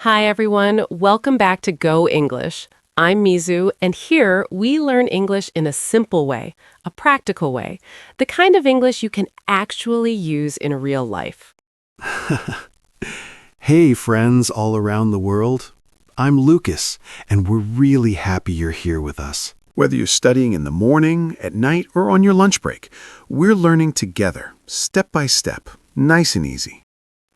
Hi, everyone. Welcome back to Go English. I'm Mizu, and here we learn English in a simple way, a practical way, the kind of English you can actually use in real life. Hey, friends all around the world. I'm Lucas, and we're really happy you're here with us. Whether you're studying in the morning, at night, or on your lunch break, we're learning together, step by step, nice and easy.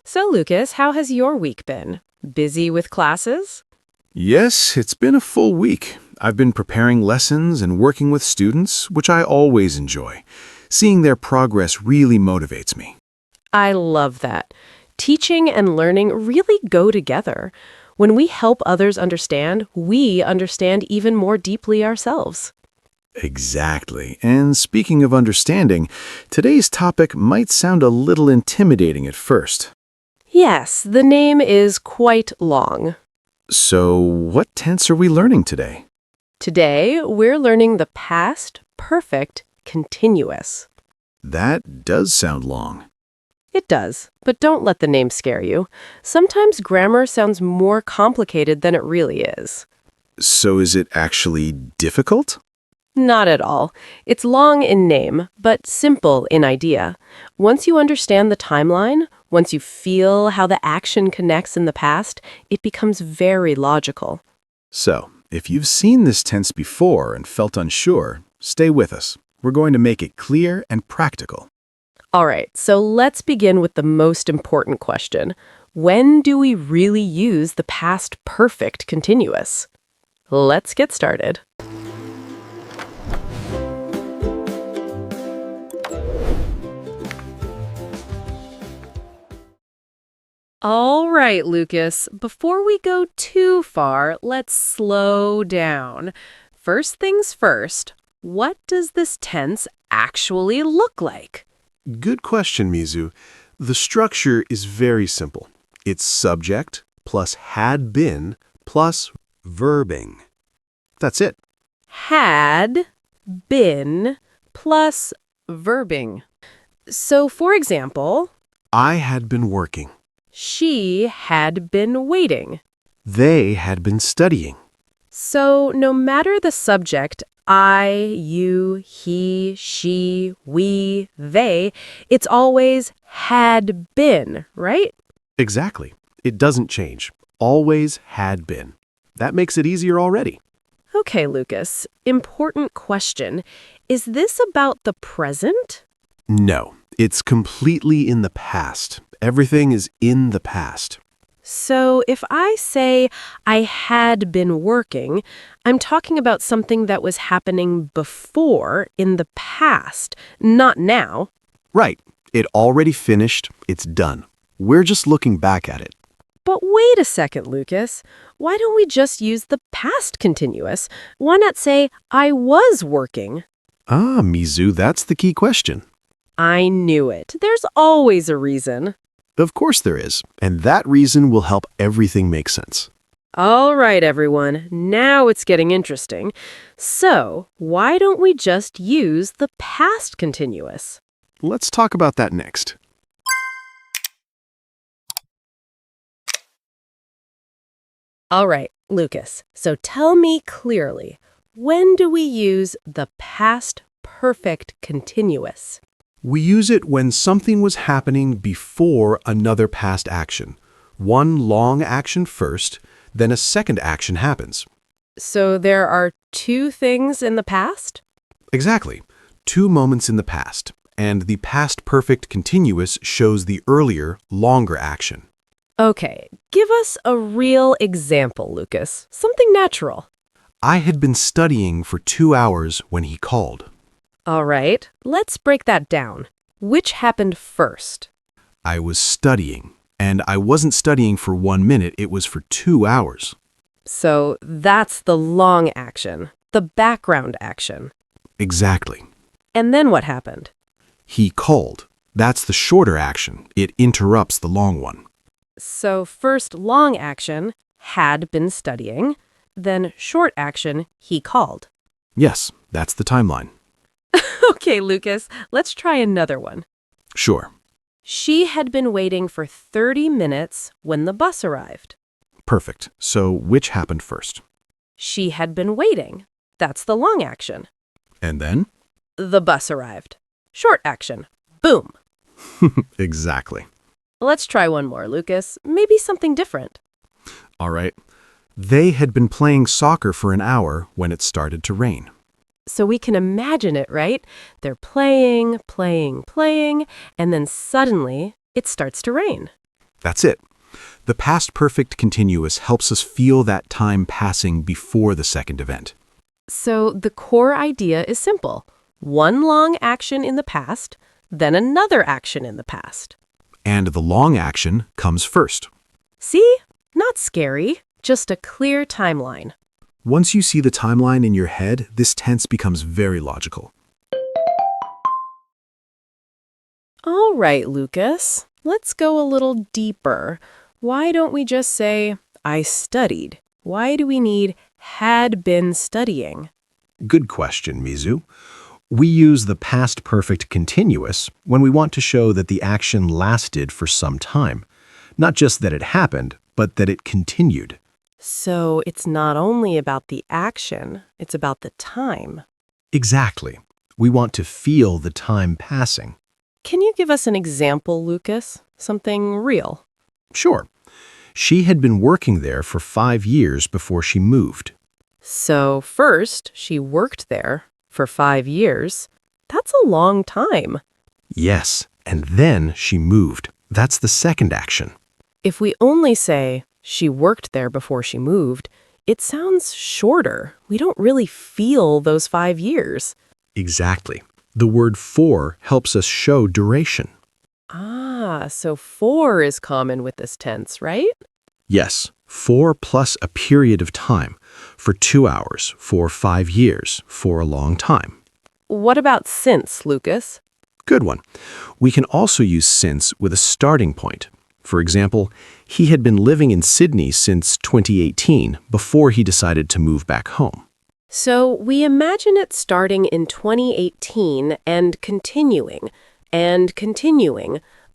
So, Lucas, how has your week been? Busy with classes? Yes, it's been a full week. I've been preparing lessons and working with students, which I always enjoy. Seeing their progress really motivates me. I love that. Teaching and learning really go together. When we help others understand, we understand even more deeply ourselves. Exactly. And speaking of understanding, today's topic might sound a little intimidating at first. Yes, the name is quite long. So, what tense are we learning today? Today, we're learning the past perfect continuous. That does sound long. It does, but don't let the name scare you. Sometimes grammar sounds more complicated than it really is. So, is it actually difficult? Not at all. It's long in name, but simple in idea. Once you understand the timeline, once you feel how the action connects in the past, it becomes very logical. So, if you've seen this tense before and felt unsure, stay with us. We're going to make it clear and practical. All right, so let's begin with the most important question. When do we really use the past perfect continuous? Let's get started. All right, Lucas, before we go too far, let's slow down. First things first, what does this tense actually look like? Good question, Mizu. The structure is very simple. It's subject plus had been plus verbing. That's it. Had been plus verbing. So, for example, I had been working. she had been waiting. They had been studying. So, no matter the subject, I, you, he, she, we, they, it's always had been, right? Exactly. It doesn't change. Always had been. That makes it easier already. Okay, Lucas, important question. Is this about the present? No, it's completely in the past. Everything is in the past. So if I say I had been working, I'm talking about something that was happening before in the past, not now. Right. It already finished. It's done. We're just looking back at it. But wait a second, Lucas. Why don't we just use the past continuous? Why not say I was working? Ah, Mizu, that's the key question. I knew it. There's always a reason. Of course there is, and that reason will help everything make sense. All right, everyone. Now it's getting interesting. So, why don't we just use the past continuous? Let's talk about that next. All right, Lucas. So tell me clearly, when do we use the past perfect continuous? We use it when something was happening before another past action. One long action first, then a second action happens. So there are two things in the past? Exactly. Two moments in the past, and the past perfect continuous shows the earlier, longer action. Okay, give us a real example, Lucas. Something natural. I had been studying for 2 hours when he called. All right, let's break that down. Which happened first? I was studying, and I wasn't studying for 1 minute, it was for 2 hours. So that's the long action, the background action. Exactly. And then what happened? He called. That's the shorter action. It interrupts the long one. So first long action, had been studying, then short action, he called. Yes, that's the timeline. Okay, Lucas, let's try another one. Sure. She had been waiting for 30 minutes when the bus arrived. Perfect. So which happened first? She had been waiting. That's the long action. And then? The bus arrived. Short action. Boom. Exactly. Let's try one more, Lucas. Maybe something different. All right. They had been playing soccer for an hour when it started to rain. So we can imagine it, right? They're playing, and then suddenly it starts to rain. That's it. The past perfect continuous helps us feel that time passing before the second event. So the core idea is simple. One long action in the past, then another action in the past. And the long action comes first. See? Not scary, just a clear timeline. Once you see the timeline in your head, this tense becomes very logical. All right, Lucas, let's go a little deeper. Why don't we just say, I studied? Why do we need had been studying? Good question, Mizu. We use the past perfect continuous when we want to show that the action lasted for some time. Not just that it happened, but that it continued. So it's not only about the action, it's about the time. Exactly. We want to feel the time passing. Can you give us an example, Lucas? Something real? Sure. She had been working there for 5 years before she moved. So first, she worked there for 5 years. That's a long time. Yes, and then she moved. That's the second action. If we only say, she worked there before she moved, it sounds shorter. We don't really feel those 5 years. Exactly. The word for helps us show duration. So for is common with this tense, right? Yes, for plus a period of time. For 2 hours, for 5 years, for a long time. What about since, Lucas? Good one. We can also use since with a starting point. For example, he had been living in Sydney since 2018 before he decided to move back home. So we imagine it starting in 2018 and continuing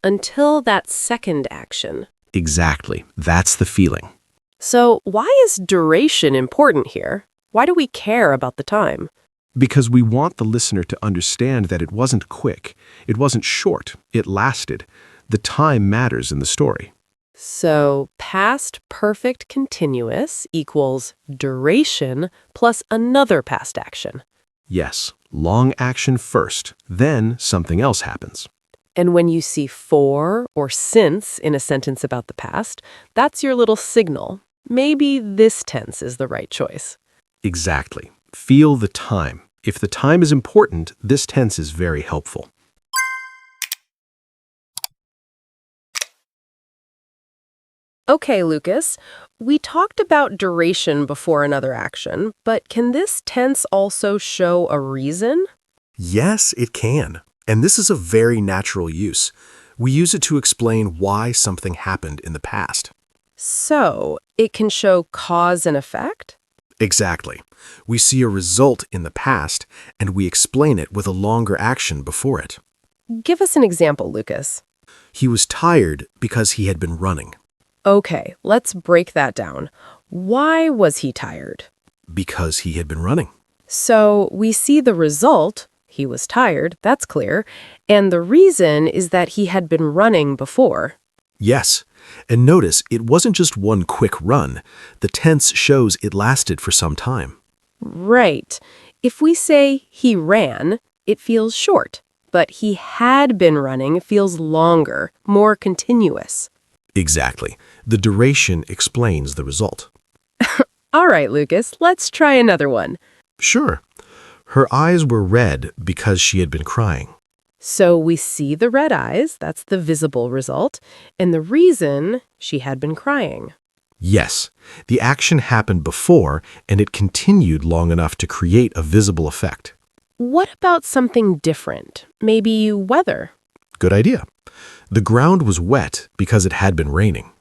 until that second action. Exactly. That's the feeling. So why is duration important here? Why do we care about the time? Because we want the listener to understand that it wasn't quick, it wasn't short, it lasted. The time matters in the story. So past perfect continuous equals duration plus another past action. Yes, long action first, then something else happens. And when you see for or since in a sentence about the past, that's your little signal. Maybe this tense is the right choice. Exactly. Feel the time. If the time is important, this tense is very helpful. Okay, Lucas, we talked about duration before another action, but can this tense also show a reason? Yes, it can. And this is a very natural use. We use it to explain why something happened in the past. So, it can show cause and effect? Exactly. We see a result in the past, and we explain it with a longer action before it. Give us an example, Lucas. He was tired because he had been running. Okay, let's break that down. Why was he tired? Because he had been running. So, we see the result. He was tired, that's clear. And the reason is that he had been running before. Yes. And notice, it wasn't just one quick run. The tense shows it lasted for some time. Right. If we say he ran, it feels short. But he had been running feels longer, more continuous. Exactly. The duration explains the result. All right, Lucas, let's try another one. Sure. Her eyes were red because she had been crying. So we see the red eyes, that's the visible result, and the reason she had been crying. Yes, the action happened before, and it continued long enough to create a visible effect. What about something different? Maybe weather? Good idea. The ground was wet because it had been raining.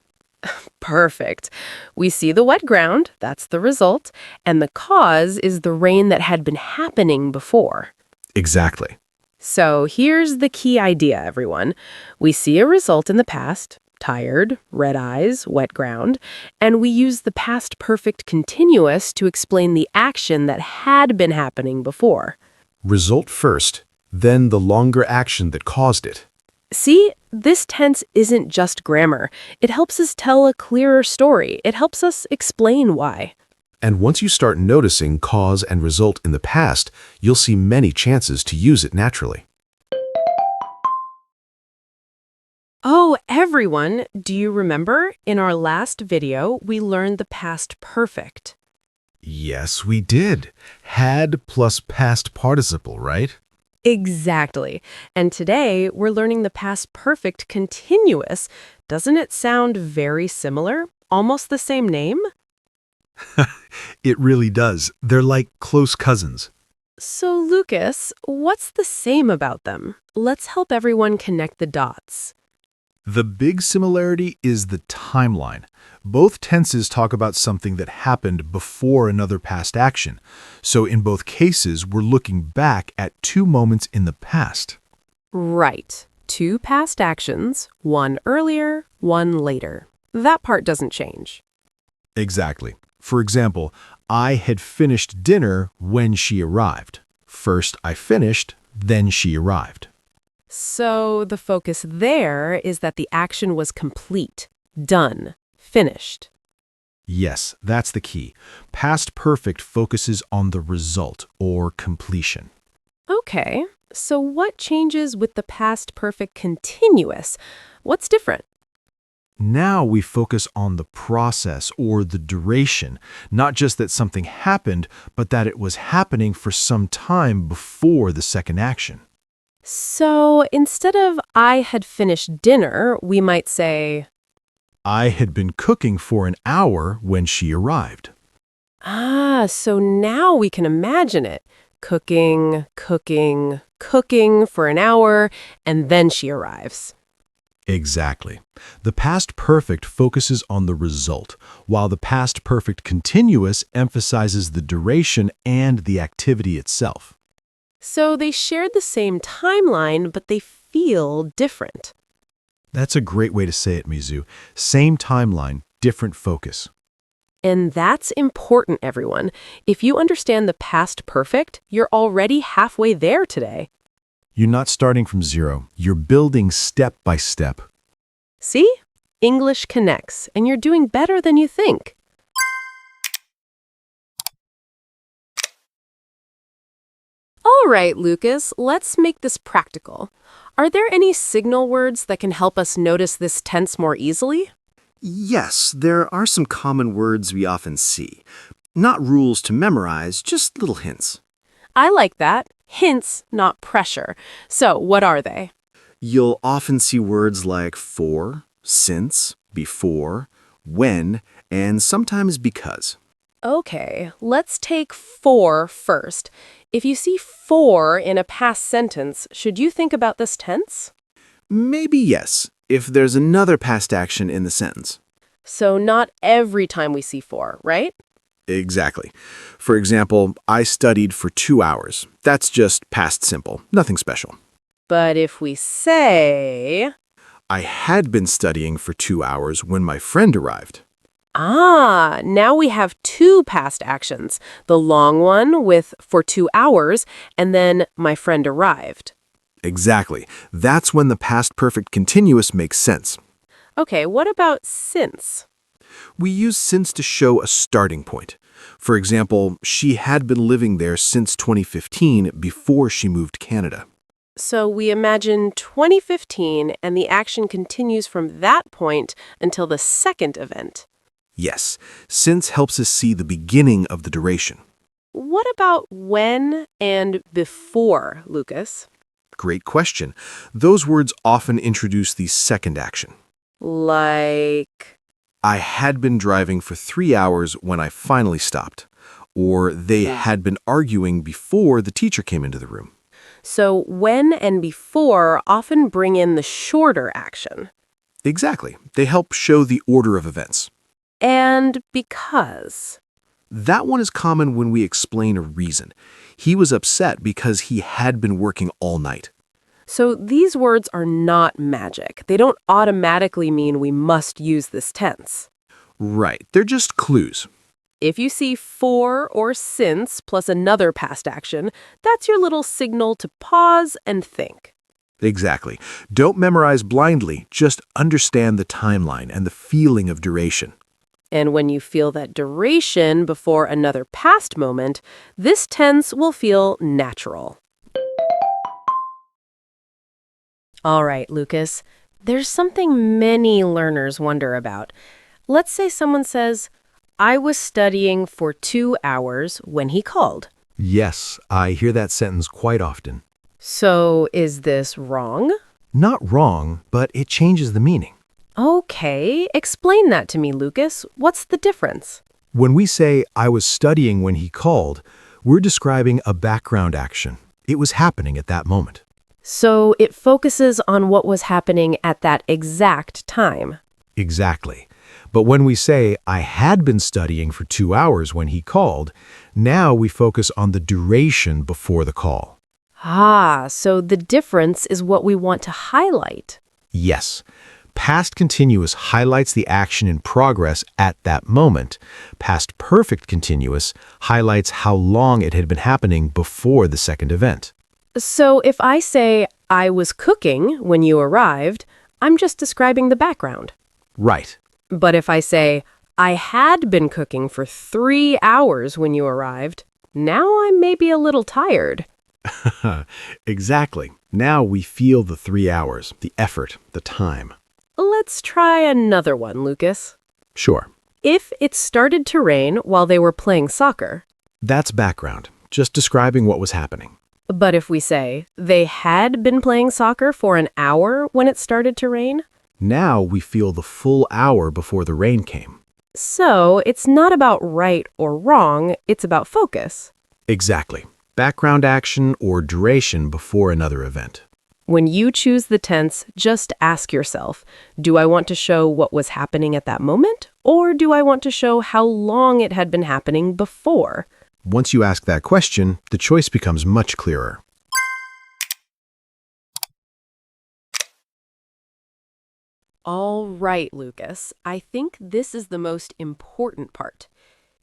Perfect. We see the wet ground, that's the result, and the cause is the rain that had been happening before. Exactly. So here's the key idea, everyone. We see a result in the past, tired, red eyes, wet ground, and we use the past perfect continuous to explain the action that had been happening before. Result first, then the longer action that caused it. See, this tense isn't just grammar. It helps us tell a clearer story. It helps us explain why. And once you start noticing cause and result in the past, you'll see many chances to use it naturally. Oh, everyone, do you remember? In our last video, we learned the past perfect. Yes, we did. Had plus past participle, right? Exactly. And today, we're learning the past perfect continuous. Doesn't it sound very similar? Almost the same name? It really does. They're like close cousins. So, Lucas, what's the same about them? Let's help everyone connect the dots. The big similarity is the timeline. Both tenses talk about something that happened before another past action. So in both cases, we're looking back at two moments in the past. Right. Two past actions, one earlier, one later. That part doesn't change. Exactly. For example, I had finished dinner when she arrived. First I finished, then she arrived. So the focus there is that the action was complete, done, finished. Yes, that's the key. Past perfect focuses on the result or completion. Okay, so what changes with the past perfect continuous? What's different? Now we focus on the process or the duration, not just that something happened, but that it was happening for some time before the second action. So instead of I had finished dinner, we might say, I had been cooking for an hour when she arrived. so now we can imagine it. Cooking, cooking, cooking for an hour, and then she arrives. Exactly. The past perfect focuses on the result, while the past perfect continuous emphasizes the duration and the activity itself. So they shared the same timeline, but they feel different. That's a great way to say it, Mizu. Same timeline, different focus. And that's important, everyone. If you understand the past perfect, you're already halfway there today. You're not starting from zero. You're building step by step. See? English connects, and you're doing better than you think. All right, Lucas, let's make this practical. Are there any signal words that can help us notice this tense more easily? Yes, there are some common words we often see. Not rules to memorize, just little hints. I like that. Hints, not pressure. So, what are they? You'll often see words like for, since, before, when, and sometimes because. Okay, let's take for first. If you see for in a past sentence, should you think about this tense? Maybe yes, if there's another past action in the sentence. So not every time we see for, right? Exactly. For example, I studied for 2 hours. That's just past simple, nothing special. But if we say, I had been studying for 2 hours when my friend arrived. now we have two past actions. The long one with for 2 hours, and then my friend arrived. Exactly. That's when the past perfect continuous makes sense. Okay, what about since? We use since to show a starting point. For example, she had been living there since 2015 before she moved to Canada. So we imagine 2015, and the action continues from that point until the second event. Yes, since helps us see the beginning of the duration. What about when and before, Lucas? Great question. Those words often introduce the second action. Like, I had been driving for 3 hours when I finally stopped. Or they had been arguing before the teacher came into the room. so when and before often bring in the shorter action. Exactly. They help show the order of events. And because. That one is common when we explain a reason. He was upset because he had been working all night. So these words are not magic. They don't automatically mean we must use this tense. Right, they're just clues. If you see for or since plus another past action, that's your little signal to pause and think. Exactly. Don't memorize blindly, just understand the timeline and the feeling of duration. And when you feel that duration before another past moment, this tense will feel natural. All right, Lucas, there's something many learners wonder about. Let's say someone says, I was studying for 2 hours when he called. Yes, I hear that sentence quite often. So is this wrong? Not wrong, but it changes the meaning. Okay, explain that to me, Lucas. What's the difference? When we say, I was studying when he called, we're describing a background action. It was happening at that moment. So it focuses on what was happening at that exact time. Exactly. But when we say, I had been studying for 2 hours when he called, now we focus on the duration before the call. Ah, so the difference is what we want to highlight. Yes. Past continuous highlights the action in progress at that moment. Past perfect continuous highlights how long it had been happening before the second event. So if I say, I was cooking when you arrived, I'm just describing the background. Right. But if I say, I had been cooking for 3 hours when you arrived, now I may be a little tired. Exactly. Now we feel the 3 hours, the effort, the time. Let's try another one, Lucas. Sure. If it started to rain while they were playing soccer, That's background, just describing what was happening. but if we say they had been playing soccer for an hour when it started to rain, Now we feel the full hour before the rain came. so it's not about right or wrong, it's about focus. Exactly. Background action or duration before another event. When you choose the tense, just ask yourself, do I want to show what was happening at that moment, or do I want to show how long it had been happening before? Once you ask that question, the choice becomes much clearer. All right, Lucas, I think this is the most important part.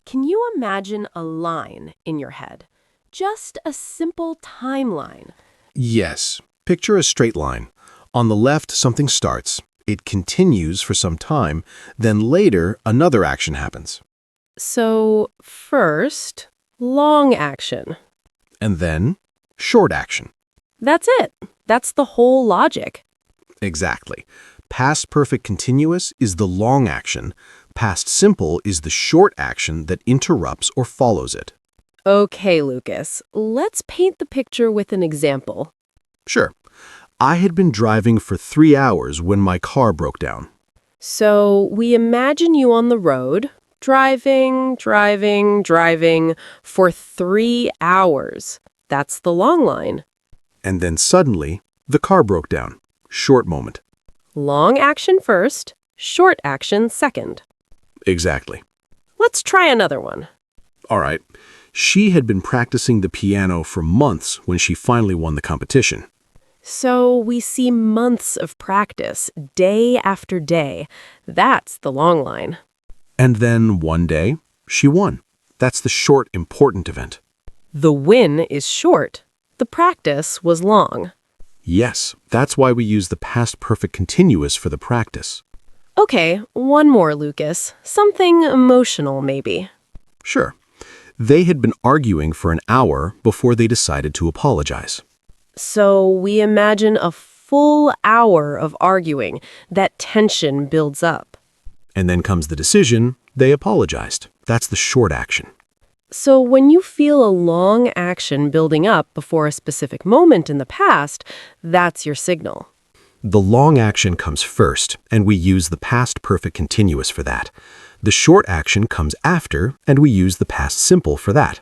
Can you imagine a line in your head? Just a simple timeline. Yes. Picture a straight line. On the left, something starts. It continues for some time. Then later, another action happens. So, first, long action. And then, short action. That's it. That's the whole logic. Exactly. Past perfect continuous is the long action. Past simple is the short action that interrupts or follows it. Okay, Lucas, let's paint the picture with an example. Sure. I had been driving for 3 hours when my car broke down. So, we imagine you on the road, driving for 3 hours. That's the long line. And then suddenly, the car broke down. Short moment. Long action first, short action second. Exactly. Let's try another one. All right. She had been practicing the piano for months when she finally won the competition. So we see months of practice, day after day. That's the long line. And then one day, she won. That's the short, important event. The win is short. The practice was long. Yes, that's why we use the past perfect continuous for the practice. Okay, one more, Lucas. Something emotional, maybe. Sure. They had been arguing for an hour before they decided to apologize. So we imagine a full hour of arguing. That tension builds up. And then comes the decision, they apologized. That's the short action. So when you feel a long action building up before a specific moment in the past, that's your signal. The long action comes first, and we use the past perfect continuous for that. The short action comes after, and we use the past simple for that.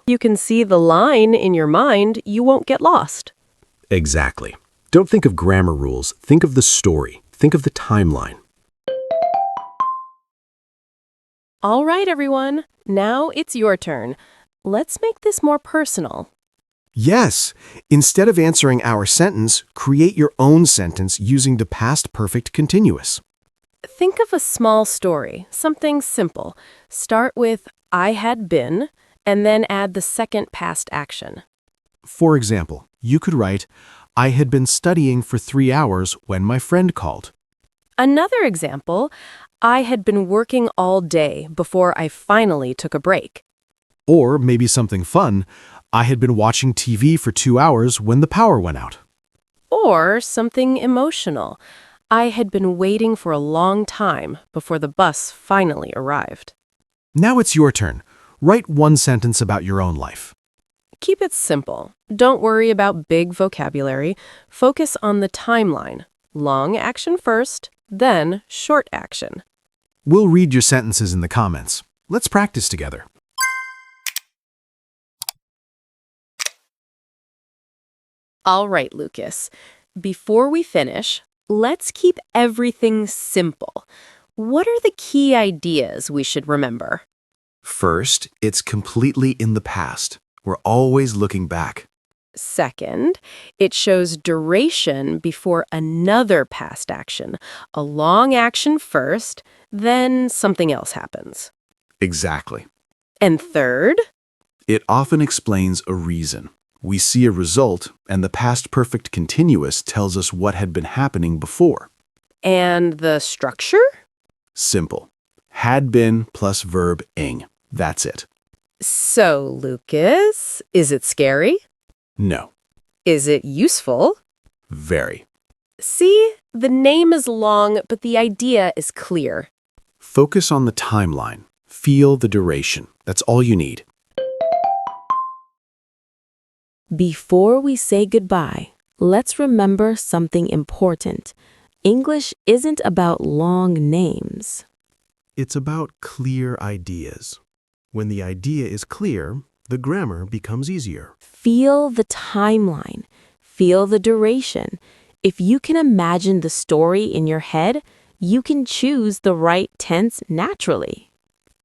You can see the line in your mind, you won't get lost. Exactly. Don't think of grammar rules. Think of the story. Think of the timeline. All right, everyone. Now it's your turn. Let's make this more personal. Yes. Instead of answering our sentence, create your own sentence using the past perfect continuous. Think of a small story, something simple. Start with I had been, and then add the second past action. For example, you could write, I had been studying for 3 hours when my friend called. Another example, I had been working all day before I finally took a break. Or maybe something fun, I had been watching TV for 2 hours when the power went out. Or something emotional. I had been waiting for a long time before the bus finally arrived. Now it's your turn. Write one sentence about your own life. Keep it simple. Don't worry about big vocabulary. Focus on the timeline. Long action first, then short action. We'll read your sentences in the comments. Let's practice together. All right, Lucas. Before we finish, let's keep everything simple. What are the key ideas we should remember? First, it's completely in the past. We're always looking back. Second, it shows duration before another past action. A long action first, then something else happens. Exactly. And third, It often explains a reason. We see a result, and the past perfect continuous tells us what had been happening before. and the structure? Simple. Had been plus verb-ing. That's it. So, Lucas, is it scary? No. Is it useful? Very. See, the name is long, but the idea is clear. Focus on the timeline. Feel the duration. That's all you need. Before we say goodbye, let's remember something important. English isn't about long names. It's about clear ideas. When the idea is clear, the grammar becomes easier. Feel the timeline. Feel the duration. If you can imagine the story in your head, you can choose the right tense naturally.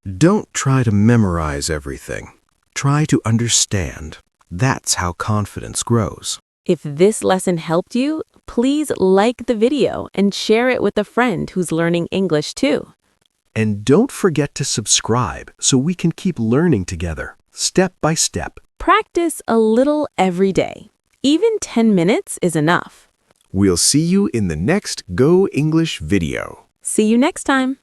Don't try to memorize everything. Try to understand. That's how confidence grows. If this lesson helped you, please like the video and share it with a friend who's learning English too. And don't forget to subscribe so we can keep learning together, step by step. Practice a little every day. Even 10 minutes is enough. We'll see you in the next Go English video. See you next time.